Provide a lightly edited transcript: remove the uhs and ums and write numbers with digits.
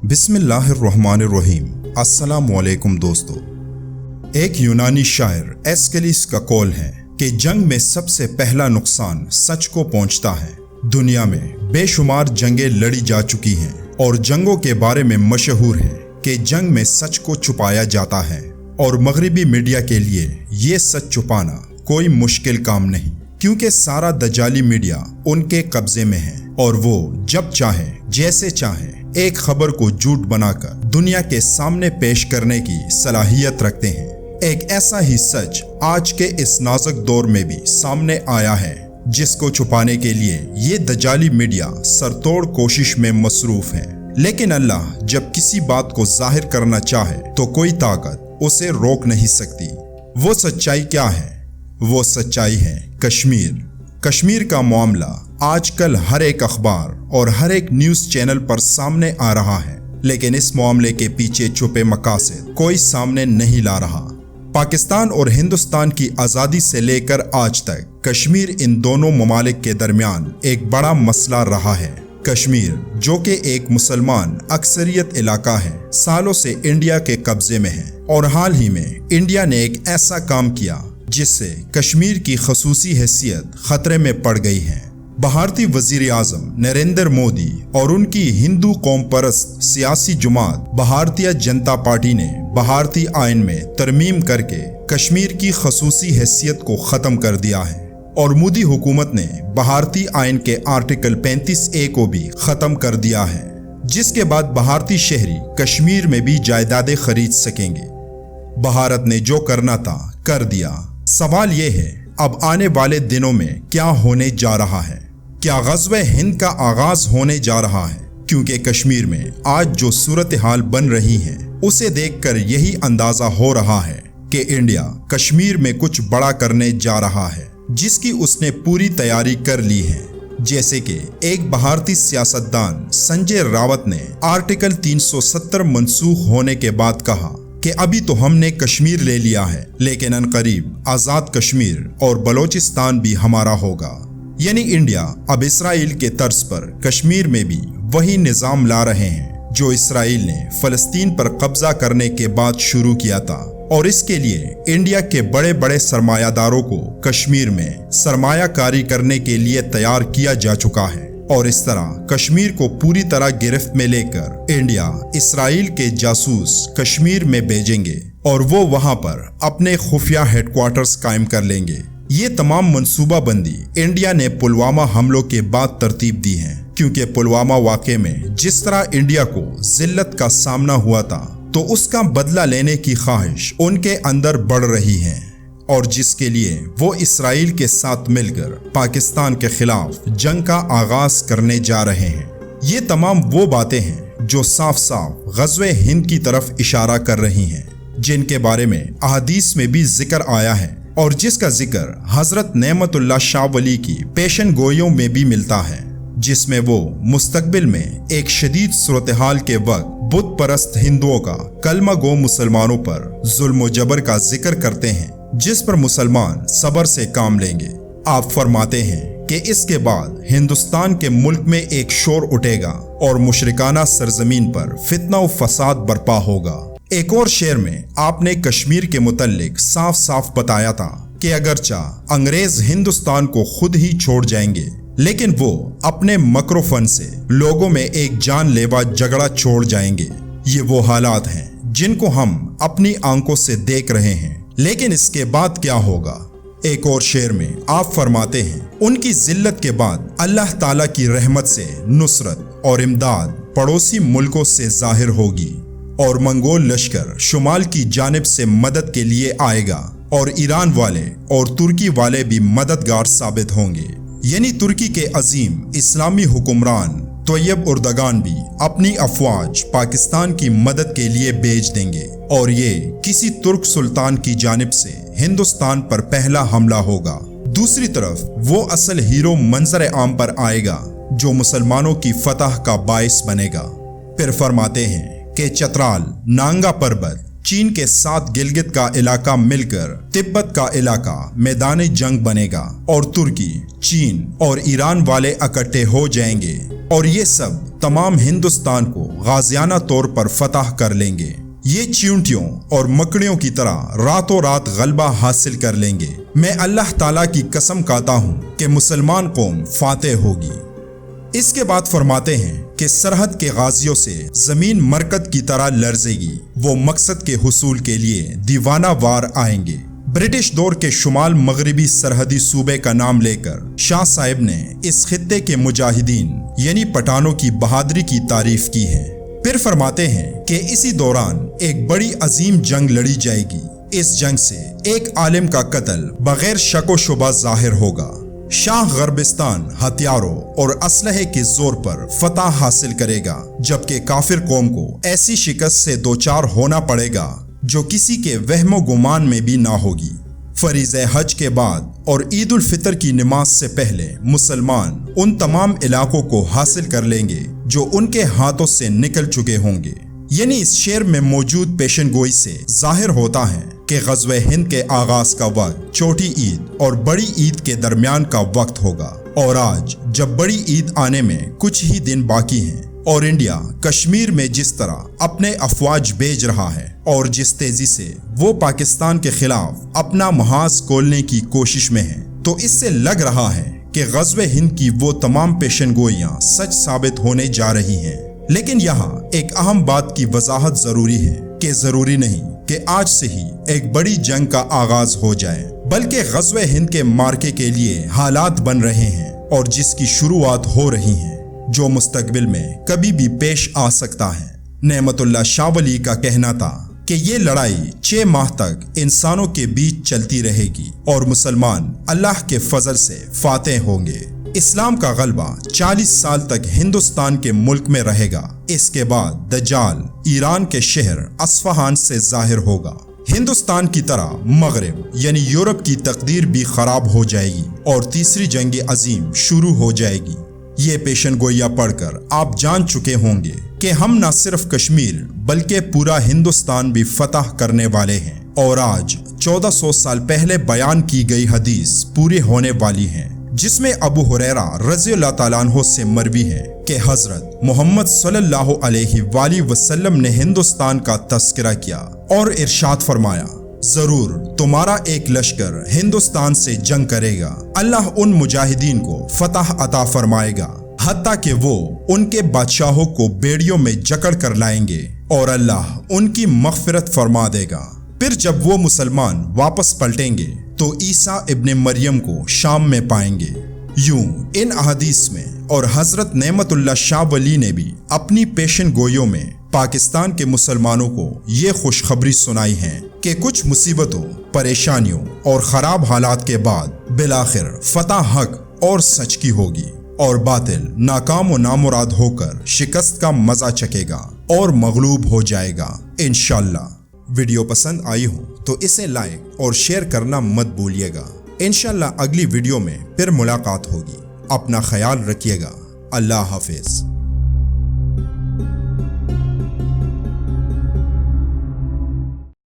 بسم اللہ الرحمن الرحیم۔ السلام علیکم دوستو۔ ایک یونانی شاعر ایسکیلس کا قول ہے کہ جنگ میں سب سے پہلا نقصان سچ کو پہنچتا ہے۔ دنیا میں بے شمار جنگیں لڑی جا چکی ہیں اور جنگوں کے بارے میں مشہور ہے کہ جنگ میں سچ کو چھپایا جاتا ہے، اور مغربی میڈیا کے لیے یہ سچ چھپانا کوئی مشکل کام نہیں، کیونکہ سارا دجالی میڈیا ان کے قبضے میں ہے اور وہ جب چاہیں جیسے چاہیں ایک خبر کو جھوٹ بنا کر دنیا کے سامنے پیش کرنے کی صلاحیت رکھتے ہیں۔ ایک ایسا ہی سچ آج کے اس نازک دور میں بھی سامنے آیا ہے، جس کو چھپانے کے لیے یہ دجالی میڈیا سرتوڑ کوشش میں مصروف ہے۔ لیکن اللہ جب کسی بات کو ظاہر کرنا چاہے تو کوئی طاقت اسے روک نہیں سکتی۔ وہ سچائی کیا ہے؟ وہ سچائی ہے کشمیر۔ کشمیر کا معاملہ آج کل ہر ایک اخبار اور ہر ایک نیوز چینل پر سامنے آ رہا ہے، لیکن اس معاملے کے پیچھے چھپے مقاصد کوئی سامنے نہیں لا رہا۔ پاکستان اور ہندوستان کی آزادی سے لے کر آج تک کشمیر ان دونوں ممالک کے درمیان ایک بڑا مسئلہ رہا ہے۔ کشمیر جو کہ ایک مسلمان اکثریت علاقہ ہے، سالوں سے انڈیا کے قبضے میں ہے، اور حال ہی میں انڈیا نے ایک ایسا کام کیا جس سے کشمیر کی خصوصی حیثیت خطرے میں پڑ گئی ہے۔ بھارتی وزیر اعظم نریندر مودی اور ان کی ہندو قوم پرست سیاسی جماعت بھارتیہ جنتا پارٹی نے بھارتی آئین میں ترمیم کر کے کشمیر کی خصوصی حیثیت کو ختم کر دیا ہے، اور مودی حکومت نے بھارتی آئین کے آرٹیکل 35A کو بھی ختم کر دیا ہے، جس کے بعد بھارتی شہری کشمیر میں بھی جائیدادیں خرید سکیں گے۔ بھارت نے جو کرنا تھا کر دیا۔ سوال یہ ہے، اب آنے والے دنوں میں کیا ہونے جا رہا ہے؟ کیا غزوہ ہند کا آغاز ہونے جا رہا ہے؟ کیونکہ کشمیر میں آج جو صورتحال بن رہی ہے اسے دیکھ کر یہی اندازہ ہو رہا ہے کہ انڈیا کشمیر میں کچھ بڑا کرنے جا رہا ہے، جس کی اس نے پوری تیاری کر لی ہے۔ جیسے کہ ایک بھارتی سیاستدان سنجے راوت نے آرٹیکل 370 منسوخ ہونے کے بعد کہا کہ ابھی تو ہم نے کشمیر لے لیا ہے، لیکن عنقریب آزاد کشمیر اور بلوچستان بھی ہمارا ہوگا۔ یعنی انڈیا اب اسرائیل کے طرز پر کشمیر میں بھی وہی نظام لا رہے ہیں جو اسرائیل نے فلسطین پر قبضہ کرنے کے بعد شروع کیا تھا، اور اس کے لیے انڈیا کے بڑے بڑے سرمایہ داروں کو کشمیر میں سرمایہ کاری کرنے کے لیے تیار کیا جا چکا ہے، اور اس طرح کشمیر کو پوری طرح گرفت میں لے کر انڈیا اسرائیل کے جاسوس کشمیر میں بھیجیں گے اور وہ وہاں پر اپنے خفیہ ہیڈ کوارٹرز قائم کر لیں گے۔ یہ تمام منصوبہ بندی انڈیا نے پلوامہ حملوں کے بعد ترتیب دی ہے، کیونکہ پلوامہ واقعے میں جس طرح انڈیا کو ذلت کا سامنا ہوا تھا، تو اس کا بدلہ لینے کی خواہش ان کے اندر بڑھ رہی ہے، اور جس کے لیے وہ اسرائیل کے ساتھ مل کر پاکستان کے خلاف جنگ کا آغاز کرنے جا رہے ہیں۔ یہ تمام وہ باتیں ہیں جو صاف صاف غزوہ ہند کی طرف اشارہ کر رہی ہیں، جن کے بارے میں احادیث میں بھی ذکر آیا ہے، اور جس کا ذکر حضرت نعمت اللہ شاہ ولی کی پیشن گوئیوں میں بھی ملتا ہے، جس میں وہ مستقبل میں ایک شدید صورتحال کے وقت بت پرست ہندوؤں کا کلمہ گو مسلمانوں پر ظلم و جبر کا ذکر کرتے ہیں، جس پر مسلمان صبر سے کام لیں گے۔ آپ فرماتے ہیں کہ اس کے بعد ہندوستان کے ملک میں ایک شور اٹھے گا اور مشرکانہ سرزمین پر فتنہ و فساد برپا ہوگا۔ ایک اور شعر میں آپ نے کشمیر کے متعلق صاف صاف بتایا تھا کہ اگرچہ انگریز ہندوستان کو خود ہی چھوڑ جائیں گے، لیکن وہ اپنے مکر و فن سے لوگوں میں ایک جان لیوا جھگڑا چھوڑ جائیں گے۔ یہ وہ حالات ہیں جن کو ہم اپنی آنکھوں سے دیکھ رہے ہیں، لیکن اس کے بعد کیا ہوگا؟ ایک اور شعر میں آپ فرماتے ہیں، ان کی ذلت کے بعد اللہ تعالیٰ کی رحمت سے نصرت اور امداد پڑوسی ملکوں سے ظاہر ہوگی، اور منگول لشکر شمال کی جانب سے مدد کے لیے آئے گا، اور ایران والے اور ترکی والے بھی مددگار ثابت ہوں گے۔ یعنی ترکی کے عظیم اسلامی حکمران طیب اردگان بھی اپنی افواج پاکستان کی مدد کے لیے بھیج دیں گے، اور یہ کسی ترک سلطان کی جانب سے ہندوستان پر پہلا حملہ ہوگا۔ دوسری طرف وہ اصل ہیرو منظر عام پر آئے گا جو مسلمانوں کی فتح کا باعث بنے گا۔ پھر فرماتے ہیں کہ چترال، نانگا پربت، چین کے ساتھ گلگت کا علاقہ مل کر تبت کا علاقہ میدان جنگ بنے گا، اور ترکی، چین اور ایران والے اکٹھے ہو جائیں گے اور یہ سب تمام ہندوستان کو غازیانہ طور پر فتح کر لیں گے۔ یہ چیونٹیوں اور مکڑیوں کی طرح راتوں رات غلبہ حاصل کر لیں گے۔ میں اللہ تعالیٰ کی قسم کھاتا ہوں کہ مسلمان قوم فاتح ہوگی۔ اس کے بعد فرماتے ہیں کہ سرحد کے غازیوں سے زمین مرکت کی طرح لرزے گی، وہ مقصد کے حصول کے لیے دیوانہ وار آئیں گے۔ برٹش دور کے شمال مغربی سرحدی صوبے کا نام لے کر شاہ صاحب نے اس خطے کے مجاہدین یعنی پٹھانوں کی بہادری کی تعریف کی ہے۔ پھر فرماتے ہیں کہ اسی دوران ایک بڑی عظیم جنگ لڑی جائے گی۔ اس جنگ سے ایک عالم کا قتل بغیر شک و شبہ ظاہر ہوگا۔ شاہ غربستان ہتھیاروں اور اسلحے کے زور پر فتح حاصل کرے گا، جبکہ کافر قوم کو ایسی شکست سے دوچار ہونا پڑے گا جو کسی کے وہم و گمان میں بھی نہ ہوگی۔ فریضہ حج کے بعد اور عید الفطر کی نماز سے پہلے مسلمان ان تمام علاقوں کو حاصل کر لیں گے جو ان کے ہاتھوں سے نکل چکے ہوں گے۔ یعنی اس شعر میں موجود پیشن گوئی سے ظاہر ہوتا ہے کہ غزوہ ہند کے آغاز کا وقت چھوٹی عید اور بڑی عید کے درمیان کا وقت ہوگا، اور آج جب بڑی عید آنے میں کچھ ہی دن باقی ہیں اور انڈیا کشمیر میں جس طرح اپنے افواج بھیج رہا ہے اور جس تیزی سے وہ پاکستان کے خلاف اپنا محاذ کھولنے کی کوشش میں ہے، تو اس سے لگ رہا ہے کہ غزوہ ہند کی وہ تمام پیشن گوئیاں سچ ثابت ہونے جا رہی ہیں۔ لیکن یہاں ایک اہم بات کی وضاحت ضروری ہے کہ ضروری نہیں کہ آج سے ہی ایک بڑی جنگ کا آغاز ہو جائے، بلکہ غزوہ ہند کے مارکے کے لیے حالات بن رہے ہیں اور جس کی شروعات ہو رہی ہیں، جو مستقبل میں کبھی بھی پیش آ سکتا ہے۔ نعمت اللہ شاہ ولی کا کہنا تھا کہ یہ لڑائی 6 ماہ تک انسانوں کے بیچ چلتی رہے گی اور مسلمان اللہ کے فضل سے فاتح ہوں گے۔ اسلام کا غلبہ 40 سال تک ہندوستان کے ملک میں رہے گا۔ اس کے بعد دجال ایران کے شہر اصفہان سے ظاہر ہوگا۔ ہندوستان کی طرح مغرب یعنی یورپ کی تقدیر بھی خراب ہو جائے گی اور تیسری جنگ عظیم شروع ہو جائے گی۔ یہ پیشن گوئیاں پڑھ کر آپ جان چکے ہوں گے کہ ہم نہ صرف کشمیر بلکہ پورا ہندوستان بھی فتح کرنے والے ہیں، اور آج 1400 سال پہلے بیان کی گئی حدیث پوری ہونے والی ہیں، جس میں ابو ہریرہ رضی اللہ تعالیٰ عنہ سے مروی ہے کہ حضرت محمد صلی اللہ علیہ وآلہ وسلم نے ہندوستان کا تذکرہ کیا اور ارشاد فرمایا، ضرور تمہارا ایک لشکر ہندوستان سے جنگ کرے گا، اللہ ان مجاہدین کو فتح عطا فرمائے گا حتیٰ کہ وہ ان کے بادشاہوں کو بیڑیوں میں جکڑ کر لائیں گے اور اللہ ان کی مغفرت فرما دے گا۔ پھر جب وہ مسلمان واپس پلٹیں گے تو عیسیٰ ابن مریم کو شام میں پائیں گے۔ یوں ان احادیث میں اور حضرت نعمت اللہ شاہ ولی نے بھی اپنی پیشن گوئیوں میں پاکستان کے مسلمانوں کو یہ خوشخبری سنائی ہے کہ کچھ مصیبتوں، پریشانیوں اور خراب حالات کے بعد بالآخر فتح حق اور سچ کی ہوگی اور باطل ناکام و نامراد ہو کر شکست کا مزہ چکے گا اور مغلوب ہو جائے گا انشاءاللہ۔ ویڈیو پسند آئی ہو تو اسے لائک اور شیئر کرنا مت بھولیے گا۔ انشاءاللہ اگلی ویڈیو میں پھر ملاقات ہوگی۔ اپنا خیال رکھیے گا۔ اللہ حافظ۔